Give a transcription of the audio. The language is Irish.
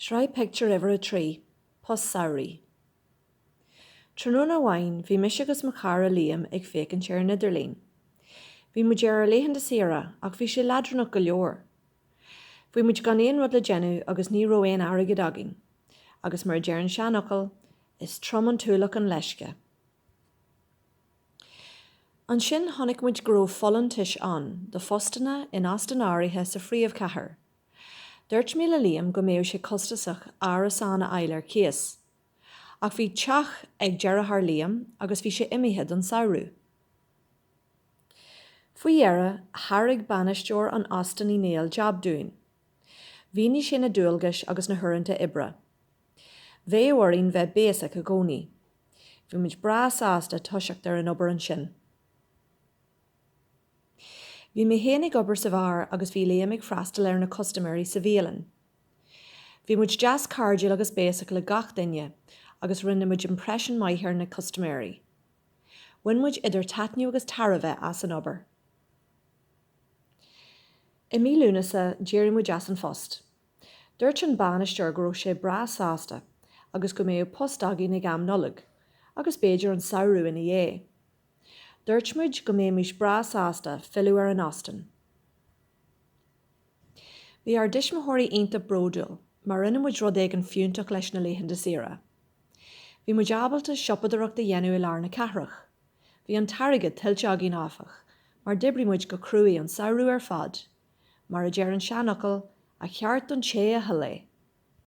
Sraith Pictiúr over a tree, pos Samhraidh. Trúna bhain bhí mise agus mo cara Liam ag fécinn tíar na Idirlín. Bhí muid ar léhan de sira ach bhí sé ladranach go leor. Bhí muid gan éon rud le genú agus ní ro éon airgid agin, agus mar dearan seanachal is trom an túlach an leisce. An sin tháinig muid gró follan tuis an do fostanna in astan áirithe sa phríomh chathair. Dúirt mí le Liam go méoh sé costasach áras anna eilir cías. Ach bhí teach ag dearthar Liam agus bhí sé imithead an Samhraidh. Faoi dhearra, tharraigh banisteoir an astan í néal jab dúin. Bhí ní sin na dúilgas agus na thuirnta ibre. Bhé uirín bheith béasach a gcónaí. Bhí muid brás ásta tuiseach ar an obair an sin. Bhí mé héananig obair sa bhar agus bhí Liam ag freastal ar na customary sa bhéalan. Bhí muid jazz cardil agus béasach le gach duine agus rinne muid impression maithir na customary. Bhain muid idir taitniú agus tarbheith as an obair. I mí lúnasa déirí muid as an fost. Dúirt an banisteoir go raibh sé brás ásta agus go méoh postagin ag am nolag, agus béidir an Samhraidh ina dhé. Dúirt muid go méoh mis brás ásta fiú ar an astan. Bhí ar dismothirí aonta bródúil, mar rinne muid rud ag an fiúntach leis na léhan de sira. Bhí muid ábalta siopadach de dhéanú i lár na cathrach. Bhí an tarigad tiltte agin áfach, mar dibrí muid go cruaí an Samhraidh ar fad, mar a dear an seanachal a cheart don ché a halé.